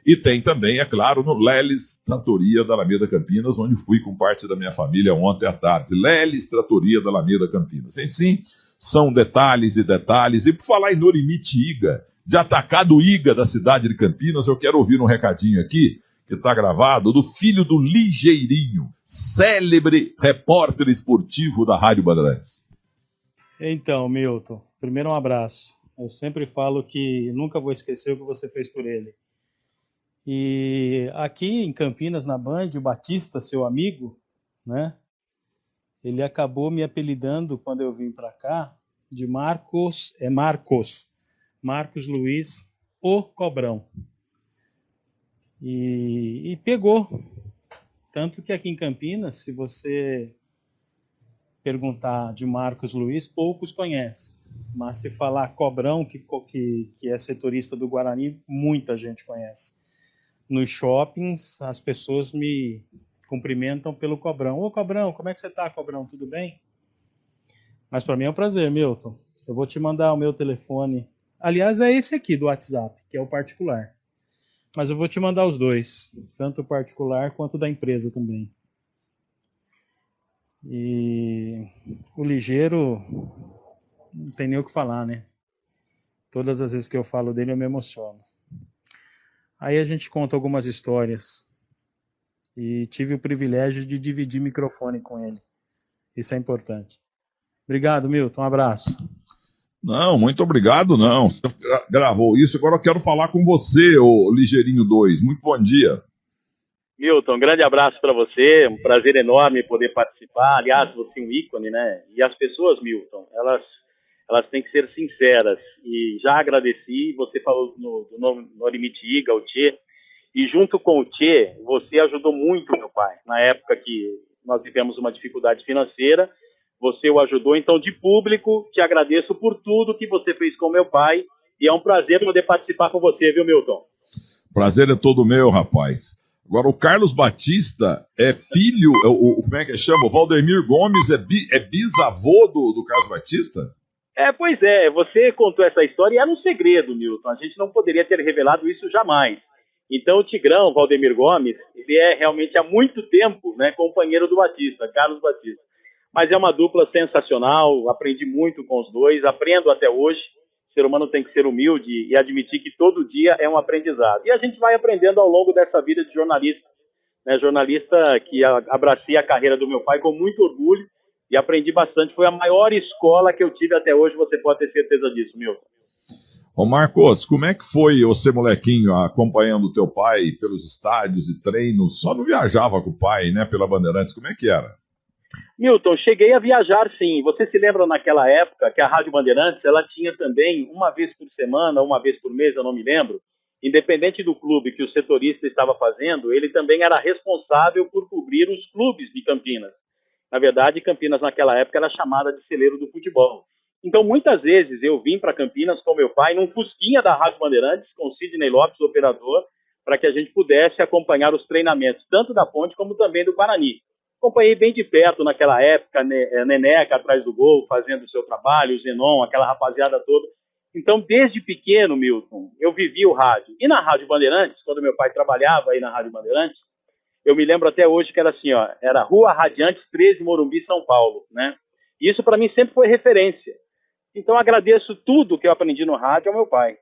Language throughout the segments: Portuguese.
E tem também, é claro, no Leles Tratoria da Alameda Campinas, onde fui com parte da minha família ontem à tarde. Leles Tratoria da Alameda Campinas. Enfim, são detalhes e detalhes. E por falar em Norimite Iga, de Atacado Iga da cidade de Campinas, eu quero ouvir um recadinho aqui, que está gravado, do filho do Ligeirinho, célebre repórter esportivo da Rádio Bandeirantes. Então, Milton, primeiro um abraço. Eu sempre falo que nunca vou esquecer o que você fez por ele. E aqui em Campinas, na Band, o Batista, seu amigo, né? Ele acabou me apelidando, quando eu vim para cá, de Marcos Luiz, o Cobrão. E pegou. Tanto que aqui em Campinas, se você perguntar de Marcos Luiz, poucos conhecem. Mas se falar Cobrão, que é setorista do Guarani, muita gente conhece. Nos shoppings, as pessoas me cumprimentam pelo Cobrão. Ô, Cobrão, como é que você tá, Cobrão? Tudo bem? Mas para mim é um prazer, Milton. Eu vou te mandar o meu telefone. Aliás, é esse aqui do WhatsApp, que é o particular. Mas eu vou te mandar os dois, tanto o particular quanto da empresa também. E o Ligeiro, não tem nem o que falar, né? Todas as vezes que eu falo dele, eu me emociono. Aí a gente conta algumas histórias. E tive o privilégio de dividir microfone com ele. Isso é importante. Obrigado, Milton. Um abraço. Não, muito obrigado, não. Você gravou isso, agora eu quero falar com você, o Ligeirinho 2. Muito bom dia. Milton, um grande abraço para você, um prazer enorme poder participar. Aliás, você é um ícone, né? E as pessoas, Milton, elas têm que ser sinceras. E já agradeci, você falou no Norimite Iga, o Tchê, e junto com o Tchê, você ajudou muito meu pai. Na época que nós tivemos uma dificuldade financeira, você o ajudou. Então, de público, te agradeço por tudo que você fez com meu pai. E é um prazer poder participar com você, viu, Milton? Prazer é todo meu, rapaz. Agora, o Carlos Batista é filho, como é que chama? O Valdemir Gomes é bisavô do Carlos Batista? Pois é, você contou essa história e era um segredo, Milton. A gente não poderia ter revelado isso jamais. Então, o Tigrão, Valdemir Gomes, ele é realmente há muito tempo, né, companheiro do Batista, Carlos Batista. Mas é uma dupla sensacional, aprendi muito com os dois, aprendo até hoje. O ser humano tem que ser humilde e admitir que todo dia é um aprendizado. E a gente vai aprendendo ao longo dessa vida de jornalista, né? Jornalista que abracei a carreira do meu pai com muito orgulho e aprendi bastante. Foi a maior escola que eu tive até hoje, você pode ter certeza disso, Milton. Ô Marcos, como é que foi você, molequinho, acompanhando o teu pai pelos estádios e treinos? Só não viajava com o pai, né, pela Bandeirantes, como é que era? Milton, cheguei a viajar sim. Você se lembra naquela época que a Rádio Bandeirantes, ela tinha também uma vez por semana, uma vez por mês, eu não me lembro, independente do clube que o setorista estava fazendo, ele também era responsável por cobrir os clubes de Campinas. Na verdade, Campinas naquela época era chamada de celeiro do futebol. Então, muitas vezes eu vim para Campinas com meu pai num fusquinha da Rádio Bandeirantes, com o Sidney Lopes, o operador, para que a gente pudesse acompanhar os treinamentos, tanto da Ponte como também do Guarani. Acompanhei bem de perto naquela época, Neneca atrás do gol, fazendo o seu trabalho, o Zenon, aquela rapaziada toda. Então, desde pequeno, Milton, eu vivi o rádio. E na Rádio Bandeirantes, quando meu pai trabalhava aí na Rádio Bandeirantes, eu me lembro até hoje que era assim, ó, era Rua Radiantes 13, Morumbi, São Paulo, né? E isso para mim sempre foi referência. Então, agradeço tudo que eu aprendi no rádio ao meu pai.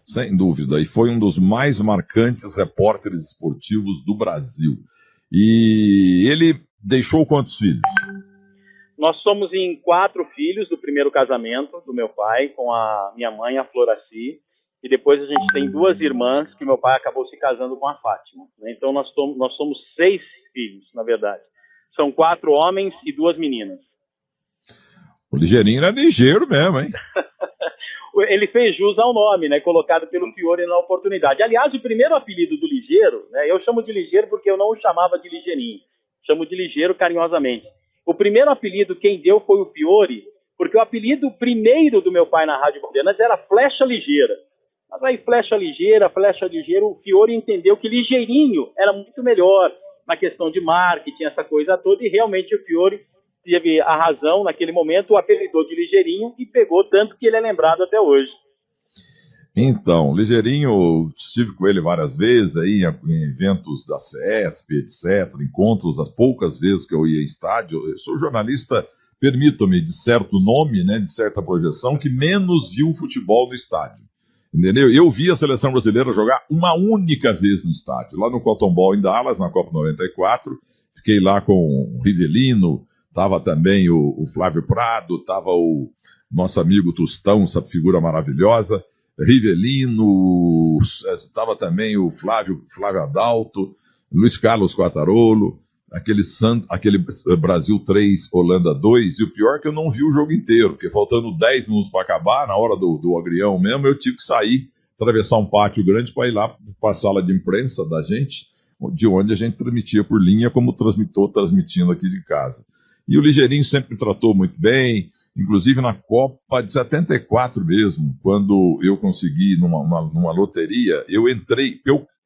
Sem dúvida, e foi um dos mais marcantes repórteres esportivos do Brasil. E ele deixou quantos filhos? Nós somos em 4 filhos do primeiro casamento do meu pai, com a minha mãe, a Floraci, e depois a gente tem 2 irmãs que meu pai acabou se casando com a Fátima. Né? Então nós somos 6 filhos, na verdade. São 4 homens e 2 meninas. O Ligeirinho é ligeiro mesmo, hein? Ele fez jus ao nome, né, colocado pelo Fiore na oportunidade. Aliás, o primeiro apelido do Ligeiro, né, eu chamo de Ligeiro porque eu não o chamava de Ligeirinho, chamo de Ligeiro carinhosamente. O primeiro apelido quem deu foi o Fiore, porque o apelido primeiro do meu pai na Rádio Bandeirantes era Flecha Ligeira. Mas aí Flecha Ligeira, o Fiore entendeu que Ligeirinho era muito melhor na questão de marketing, essa coisa toda, e realmente o Fiore teve a razão naquele momento, o apelidou de Ligeirinho e pegou tanto que ele é lembrado até hoje. Então, Ligeirinho, estive com ele várias vezes aí em eventos da CESP, etc., encontros, as poucas vezes que eu ia em estádio. Eu sou jornalista, permito-me, de certo nome, né, de certa projeção, que menos viu futebol no estádio. Entendeu? Eu vi a seleção brasileira jogar uma única vez no estádio, lá no Cotton Bowl em Dallas, na Copa 94. Fiquei lá com o Rivelino, estava também o Flávio Prado, estava o nosso amigo Tostão, essa figura maravilhosa. Rivelino, estava também o Flávio Adalto, Luiz Carlos Quartarolo, aquele Brasil 3, Holanda 2, e o pior é que eu não vi o jogo inteiro, porque faltando 10 minutos para acabar, na hora do agrião mesmo, eu tive que sair, atravessar um pátio grande para ir lá para a sala de imprensa da gente, de onde a gente transmitia por linha, como transmitindo aqui de casa. E o Ligeirinho sempre me tratou muito bem, inclusive na Copa de 74 mesmo, quando eu consegui, numa loteria, eu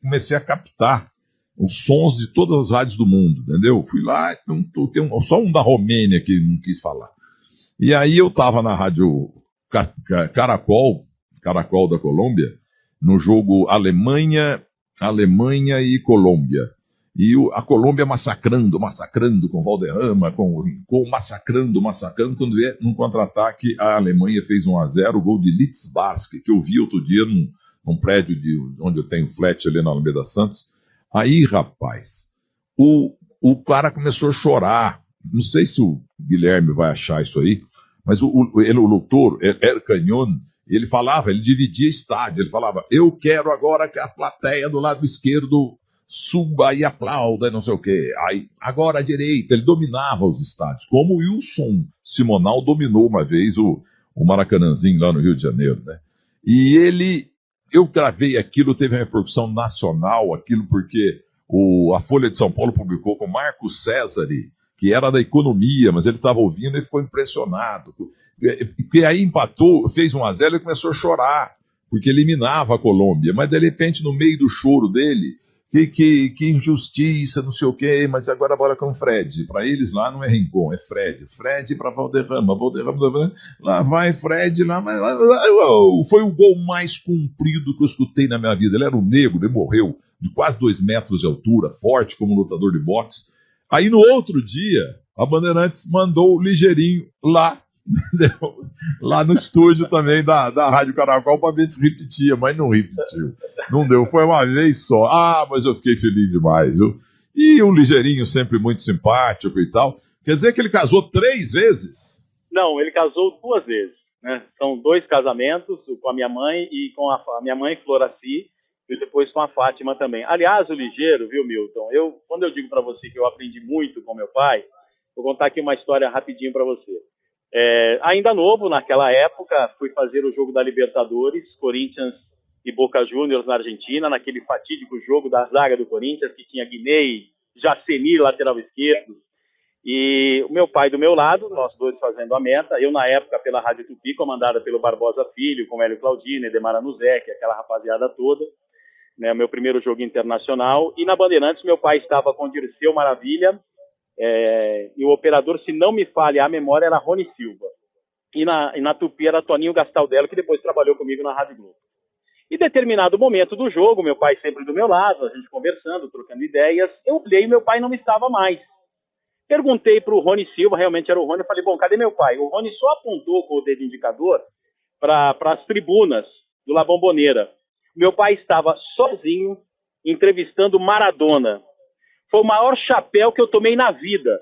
comecei a captar os sons de todas as rádios do mundo, entendeu? Fui lá, só um da Romênia que não quis falar. E aí eu estava na rádio Caracol da Colômbia, no jogo Alemanha e Colômbia. E a Colômbia massacrando com Valderrama, com o Rincon, massacrando, quando é num contra-ataque, a Alemanha fez 1-0, o gol de Litzbarski, que eu vi outro dia num prédio onde eu tenho flat ali na Alameda Santos. Aí, rapaz, o cara começou a chorar. Não sei se o Guilherme vai achar isso aí, mas o doutor Canyon, ele dividia estádio, ele falava, eu quero agora que a plateia do lado esquerdo suba e aplauda, não sei o quê. Aí, agora à direita, ele dominava os estádios, como o Wilson Simonal dominou uma vez o Maracanãzinho lá no Rio de Janeiro, né? E eu gravei aquilo, teve uma repercussão nacional, aquilo porque a Folha de São Paulo publicou com Marcos Césari, que era da economia, mas ele estava ouvindo e ficou impressionado. Porque aí empatou, fez 1-0 e começou a chorar, porque eliminava a Colômbia, mas de repente no meio do choro dele, que injustiça, não sei o quê, mas agora a bola com o Fred. Para eles lá não é Rincon, é Fred. Fred para Valderrama, lá vai Fred, foi o gol mais comprido que eu escutei na minha vida. Ele era um negro, ele morreu de quase 2 metros de altura, forte como lutador de boxe. Aí no outro dia, a Bandeirantes mandou o Ligeirinho lá no estúdio também da Rádio Caracol para ver se repetia, mas não repetiu. Não deu, foi uma vez só. Ah, mas eu fiquei feliz demais. E o Ligeirinho sempre muito simpático e tal. Quer dizer que ele casou 3 vezes? Não, ele casou 2 vezes, né? São 2 casamentos, com a minha mãe e com a minha mãe Floraci, e depois com a Fátima também. Aliás, o ligeiro, viu, Milton? Quando eu digo para você que eu aprendi muito com meu pai, vou contar aqui uma história rapidinho para você. Ainda novo, naquela época, fui fazer o jogo da Libertadores, Corinthians e Boca Juniors na Argentina, naquele fatídico jogo da zaga do Corinthians, que tinha Guinei, Jaceni, lateral esquerdo, e o meu pai do meu lado, nós dois fazendo a meta, eu na época pela Rádio Tupi, comandada pelo Barbosa Filho, com Hélio Claudino, Edemar Anuzek, aquela rapaziada toda, né, meu primeiro jogo internacional, e na Bandeirantes meu pai estava com Dirceu Maravilha, e o operador, se não me falha a memória, era Rony Silva. E na Tupi era Toninho Gastaldello, que depois trabalhou comigo na Rádio Globo. Em determinado momento do jogo, meu pai sempre do meu lado, a gente conversando, trocando ideias, eu olhei e meu pai não estava mais. Perguntei para o Rony Silva, realmente era o Rony, eu falei, bom, cadê meu pai? O Rony só apontou com o dedo indicador para as tribunas do La Bombonera. Meu pai estava sozinho, entrevistando Maradona. Foi o maior chapéu que eu tomei na vida,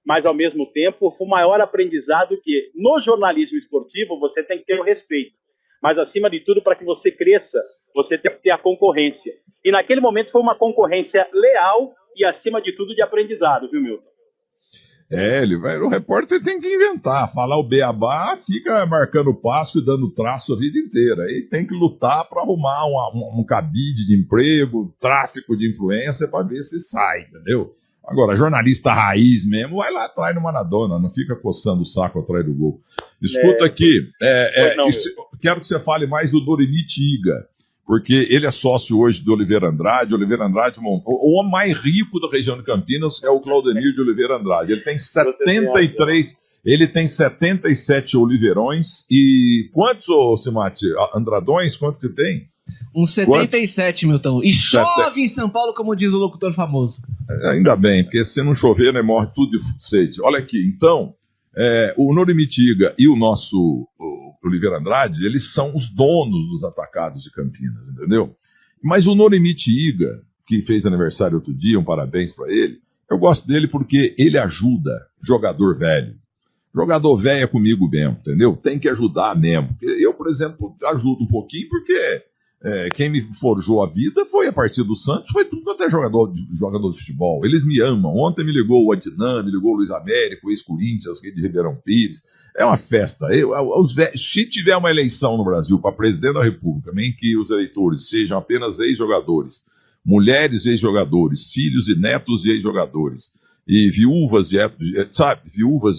mas ao mesmo tempo foi o maior aprendizado que no jornalismo esportivo você tem que ter o respeito, mas acima de tudo, para que você cresça, você tem que ter a concorrência. E naquele momento foi uma concorrência leal e acima de tudo de aprendizado, viu, Milton? O repórter tem que inventar, falar o beabá, fica marcando passo e dando traço a vida inteira. Aí tem que lutar para arrumar um cabide de emprego, tráfico de influência para ver se sai, entendeu? Agora, jornalista raiz mesmo, vai lá atrás no Maradona, não fica coçando o saco atrás do gol. Escuta aqui, quero que você fale mais do Dorimitti Iga, porque ele é sócio hoje do Oliveira Andrade. Oliveira Andrade montou. O homem mais rico da região de Campinas é o Claudemir de Oliveira Andrade. Ele tem 73 Ele tem 77 oliveirões e quantos, Simate? Andradões, quanto que tem? Uns 77, Milton. E chove em São Paulo, como diz o locutor famoso. Ainda bem, porque se não chover, né, morre tudo de sede. Olha aqui, então, o Norimitiga e o nosso Oliveira Andrade, eles são os donos dos atacados de Campinas, entendeu? Mas o Norimitiga, que fez aniversário outro dia, um parabéns para ele, eu gosto dele porque ele ajuda jogador velho. Jogador velho é comigo mesmo, entendeu? Tem que ajudar mesmo. Eu, por exemplo, ajudo um pouquinho porque quem me forjou a vida foi a partir do Santos, foi tudo até jogador de futebol. Eles me amam. Ontem me ligou o Adnan, me ligou o Luiz Américo, o ex-Corinthians, de Ribeirão Pires. É uma festa. Se tiver uma eleição no Brasil para presidente da República, em que os eleitores sejam apenas ex-jogadores, mulheres ex-jogadores, filhos e netos de ex-jogadores, e viúvas e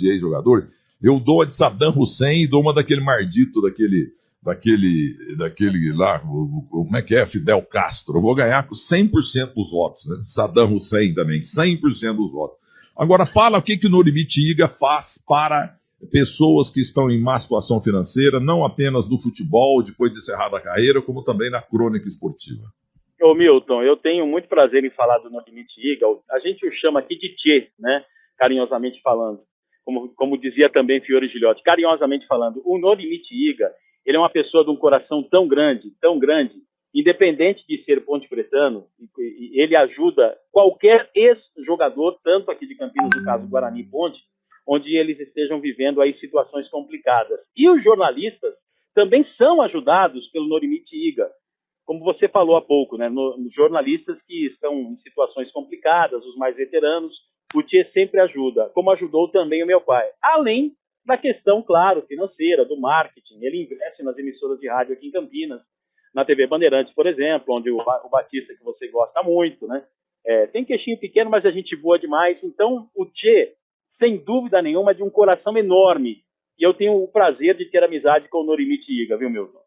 ex-jogadores, eu dou a de Saddam Hussein e dou uma daquele mardito, daquele lá, como é que é? Fidel Castro. Eu vou ganhar com 100% dos votos, né? Saddam Hussein também, 100% dos votos. Agora fala o que o Norimitiga faz para pessoas que estão em má situação financeira, não apenas no futebol, depois de encerrada a carreira, como também na crônica esportiva. Ô Milton, eu tenho muito prazer em falar do Norimitiga. A gente o chama aqui de Tchê, né? Carinhosamente falando. Como dizia também Fiore Gilhote, carinhosamente falando, o Norimitiga, ele é uma pessoa de um coração tão grande, independente de ser ponte-pretano, ele ajuda qualquer ex-jogador, tanto aqui de Campinas, no caso Guarani e Ponte, onde eles estejam vivendo aí situações complicadas. E os jornalistas também são ajudados pelo Norimitiga, como você falou há pouco, né? Jornalistas que estão em situações complicadas, os mais veteranos, o Tchê sempre ajuda, como ajudou também o meu pai. Além da questão, claro, financeira, do marketing. Ele investe nas emissoras de rádio aqui em Campinas, na TV Bandeirantes, por exemplo, onde o Batista, que você gosta muito, né? Tem queixinho pequeno, mas a gente boa demais. Então, o Tchê, sem dúvida nenhuma, é de um coração enorme. E eu tenho o prazer de ter amizade com o Norimitiga, viu, Milton?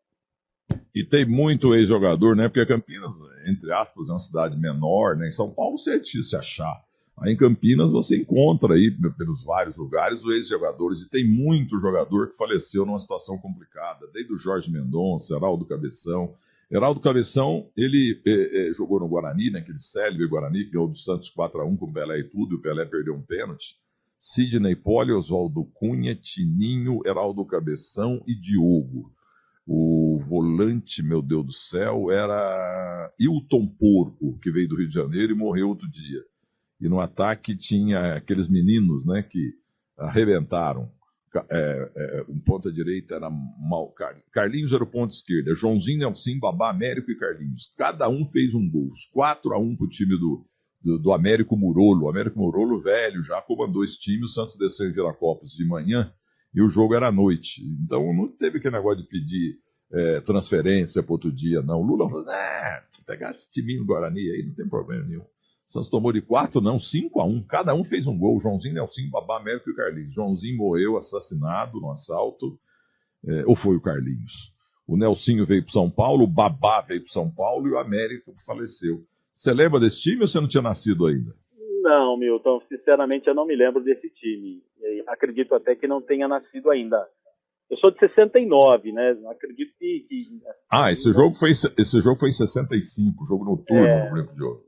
E tem muito ex-jogador, né? Porque Campinas, entre aspas, é uma cidade menor, né? Em São Paulo é difícil achar. Aí em Campinas você encontra aí, pelos vários lugares, os ex-jogadores, e tem muito jogador que faleceu numa situação complicada, desde o Jorge Mendonça, Heraldo Cabeção. Heraldo Cabeção, ele jogou no Guarani, né, aquele célebre Guarani, que ganhou do Santos 4-1 com o Pelé e tudo, e o Pelé perdeu um pênalti. Sidney Poli, Oswaldo Cunha, Tininho, Heraldo Cabeção e Diogo. O volante, meu Deus do céu, era Hilton Porco, que veio do Rio de Janeiro e morreu outro dia. E no ataque tinha aqueles meninos, né, que arrebentaram. Um ponta direita era Carlinhos era o ponto esquerda. Joãozinho, Nelson, Babá, Américo e Carlinhos. Cada um fez um gol. 4-1 pro time do Américo Murolo. O Américo Murolo, velho, já comandou esse time. O Santos desceu em Viracopos de manhã e o jogo era à noite. Então não teve aquele negócio de pedir transferência para outro dia, não. O Lula falou, pegar esse timinho do Guarani aí, não tem problema nenhum. O Santos tomou de 5-1. Cada um fez um gol. Joãozinho, Nelson, Babá, Américo e Carlinhos. Joãozinho morreu assassinado no assalto. Ou foi o Carlinhos? O Nelsinho veio para São Paulo, o Babá veio para São Paulo e o Américo faleceu. Você lembra desse time ou você não tinha nascido ainda? Não, Milton. Sinceramente, eu não me lembro desse time. Acredito até que não tenha nascido ainda. Eu sou de 69, né? Acredito que... Esse jogo foi em 65, jogo noturno no Brinco de Ouro.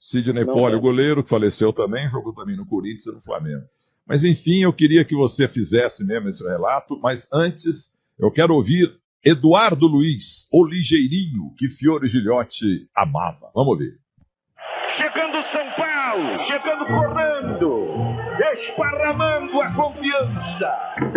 Sidney Poli, o goleiro, que faleceu também, jogou também no Corinthians e no Flamengo. Mas, enfim, eu queria que você fizesse mesmo esse relato, mas antes eu quero ouvir Eduardo Luiz, o ligeirinho que Fiore Gilhote amava. Vamos ver. Chegando São Paulo, chegando correndo, esparramando a confiança,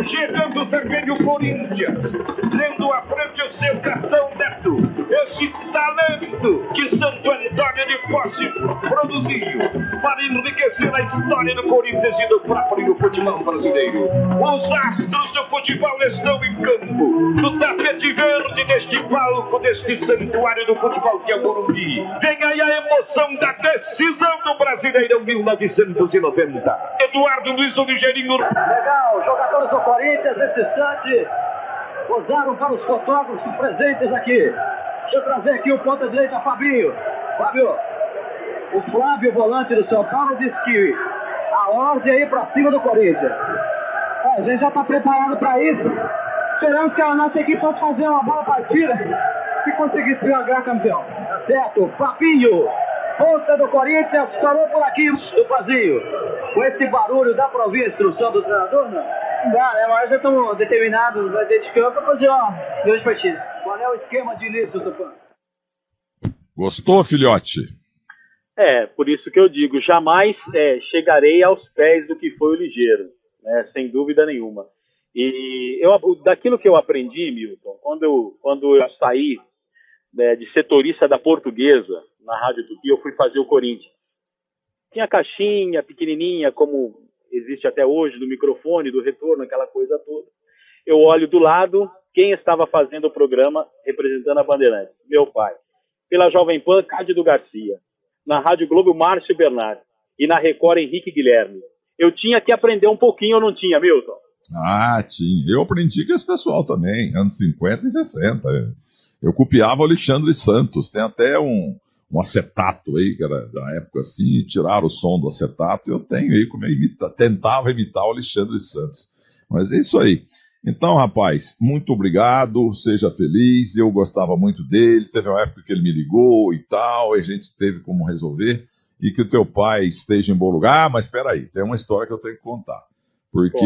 chegando também o Corinthians, tendo à frente o seu cartão Neto, esse talento que Santo Antônio de Posse produziu para enriquecer a história do Corinthians e do próprio futebol brasileiro. Os astros do futebol estão em campo, no tapete verde deste palco, deste santuário do futebol que é o Morumbi. Vem aí a emoção da decisão do Brasileirão 1990. Eduardo Luiz, o ligeirinho. Legal, jogadores do Corinthians, nesse instante, posaram para os fotógrafos presentes aqui. Deixa eu trazer aqui o ponta direita, Fabinho. Fábio, o Flávio, volante do São Paulo, disse que a ordem é ir para cima do Corinthians. A gente já está preparado para isso. Esperamos que a nossa equipe possa fazer uma boa partida e conseguir se sagrar campeão. Tá certo, Fabinho, ponta do Corinthians, parou por aqui do Pazinho. Com esse barulho, dá para ouvir a instrução do treinador, não? Não dá, né? Mas já estamos determinados dentro de campo para fazer uma grande partida. Qual é o esquema de início, Tupã? Gostou, filhote? Por isso que eu digo, jamais chegarei aos pés do que foi o Ligeiro, né, sem dúvida nenhuma. E daquilo que eu aprendi, Milton, quando eu saí, né, de setorista da Portuguesa, na Rádio Tupi, eu fui fazer o Corinthians. Tinha caixinha pequenininha, como existe até hoje, do microfone, do retorno, aquela coisa toda. Eu olho do lado, quem estava fazendo o programa representando a Bandeirantes? Meu pai. Pela Jovem Pan, Cândido Garcia. Na Rádio Globo, Márcio Bernardo. E na Record, Henrique Guilherme. Eu tinha que aprender um pouquinho, ou não tinha, Milton? Ah, tinha. Eu aprendi com esse pessoal também, anos 50 e 60. Eu copiava o Alexandre Santos. Tem até um acetato aí, que era da época assim, e tiraram o som do acetato. Eu tenho aí, como eu tentava imitar o Alexandre Santos. Mas é isso aí. Então, rapaz, muito obrigado, seja feliz, eu gostava muito dele, teve uma época que ele me ligou e tal, a gente teve como resolver, e que o teu pai esteja em bom lugar. Mas espera aí, tem uma história que eu tenho que contar, porque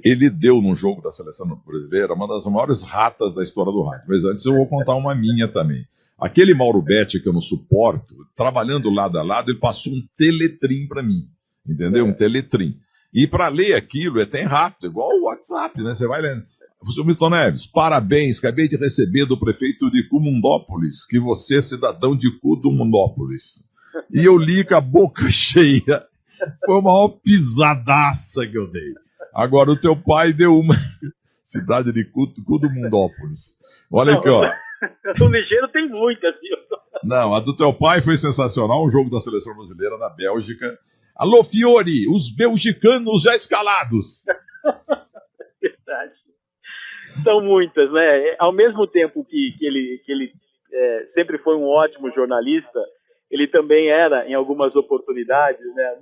ele deu num jogo da seleção brasileira uma das maiores ratas da história do rádio, mas antes eu vou contar uma minha também. Aquele Mauro Betti que eu não suporto, trabalhando lado a lado, ele passou um teletrim para mim, entendeu? Um teletrim. E para ler aquilo tem rápido, igual o WhatsApp, né? Você vai lendo. Professor Milton Neves, parabéns, acabei de receber do prefeito de Cumundópolis, que você é cidadão de Cumundópolis. E eu li com a boca cheia. Foi uma maior pisadaça que eu dei. Agora o teu pai deu uma cidade de Cumundópolis. Olha aqui, ó. O Ligeiro tem muitas, viu? Não, a do teu pai foi sensacional, um jogo da seleção brasileira na Bélgica. Alô, Fiore, os belgicanos já escalados. Verdade. São muitas, né? Ao mesmo tempo que ele sempre foi um ótimo jornalista, ele também era, em algumas oportunidades, né,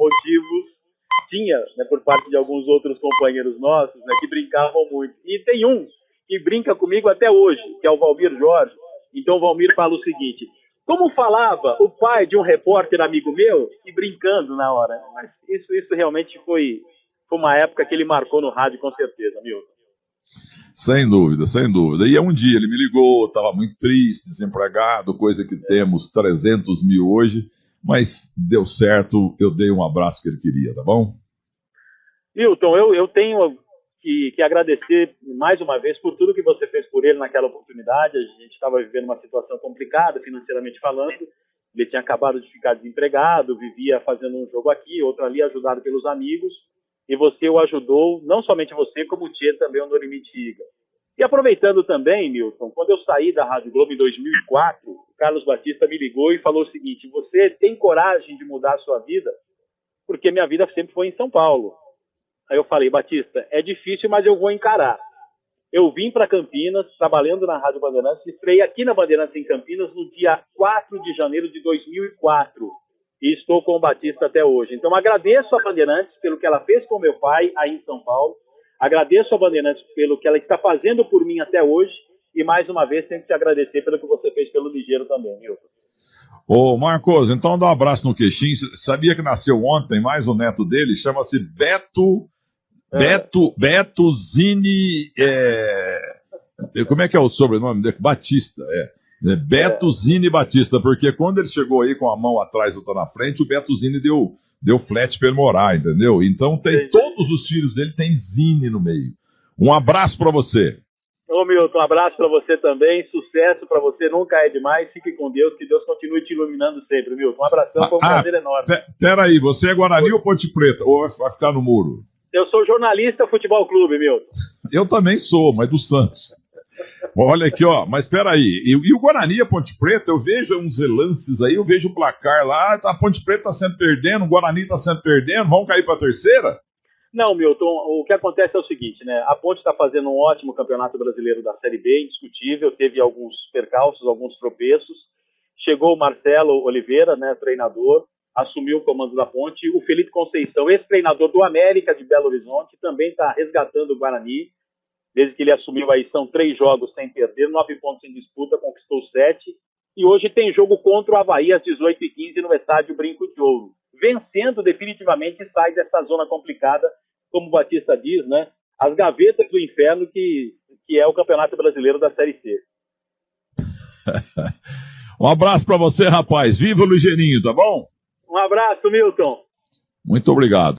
tinha, né, por parte de alguns outros companheiros nossos, né, que brincavam muito. E tem um que brinca comigo até hoje, que é o Valmir Jorge. Então o Valmir fala o seguinte: como falava o pai de um repórter amigo meu, e brincando na hora. Mas isso realmente foi uma época que ele marcou no rádio, com certeza, Milton. Sem dúvida, sem dúvida. E um dia ele me ligou, estava muito triste, desempregado, coisa que temos 300 mil hoje, mas deu certo, eu dei um abraço que ele queria, tá bom? Milton, eu tenho que agradecer mais uma vez por tudo que você fez por ele naquela oportunidade. A gente estava vivendo uma situação complicada, financeiramente falando. Ele tinha acabado de ficar desempregado, vivia fazendo um jogo aqui, outro ali, ajudado pelos amigos. E você o ajudou, não somente você, como o Tchê também, o Norimitiga. E aproveitando também, Milton, quando eu saí da Rádio Globo em 2004, o Carlos Batista me ligou e falou o seguinte: você tem coragem de mudar a sua vida? Porque minha vida sempre foi em São Paulo. Aí eu falei: Batista, é difícil, mas eu vou encarar. Eu vim para Campinas, trabalhando na Rádio Bandeirantes, estreiei aqui na Bandeirantes em Campinas no dia 4 de janeiro de 2004. E estou com o Batista até hoje. Então agradeço a Bandeirantes pelo que ela fez com meu pai aí em São Paulo. Agradeço a Bandeirantes pelo que ela está fazendo por mim até hoje. E mais uma vez tenho que te agradecer pelo que você fez pelo Ligeiro também, Milton. Ô, Marcos, então dá um abraço no queixinho. Sabia que nasceu ontem mais um neto dele? Chama-se Beto Zini. Como é que é o sobrenome dele? Batista, Beto Zini Batista, porque quando ele chegou aí com a mão atrás e outra na frente, o Beto Zini deu flat pra ele morar, entendeu? Então todos os filhos dele tem Zini no meio. Um abraço pra você. Ô, Milton, um abraço pra você também, sucesso pra você, nunca é demais, fique com Deus, que Deus continue te iluminando sempre, Milton. Um abração, foi um prazer enorme. Peraí, você é Guarani ou Ponte Preta? Ou vai ficar no muro? Eu sou jornalista Futebol Clube, Milton. Eu também sou, mas do Santos. Olha aqui, ó, mas peraí, e o Guarani, a Ponte Preta, eu vejo uns relances aí, eu vejo o placar lá, a Ponte Preta tá sempre perdendo, o Guarani tá sempre perdendo, vão cair pra terceira? Não, Milton, o que acontece é o seguinte, né, a Ponte está fazendo um ótimo campeonato brasileiro da Série B, indiscutível, teve alguns percalços, alguns tropeços, chegou o Marcelo Oliveira, né, treinador, assumiu o comando da Ponte. O Felipe Conceição, ex-treinador do América de Belo Horizonte, também está resgatando o Guarani. Desde que ele assumiu aí, são 3 jogos sem perder, 9 pontos em disputa, conquistou 7. E hoje tem jogo contra o Avaí às 18h15 no estádio Brinco de Ouro. Vencendo, definitivamente sai dessa zona complicada, como o Batista diz, né? As gavetas do inferno que é o Campeonato Brasileiro da Série C. Um abraço para você, rapaz. Viva o Ligeirinho, tá bom? Um abraço, Milton. Muito obrigado.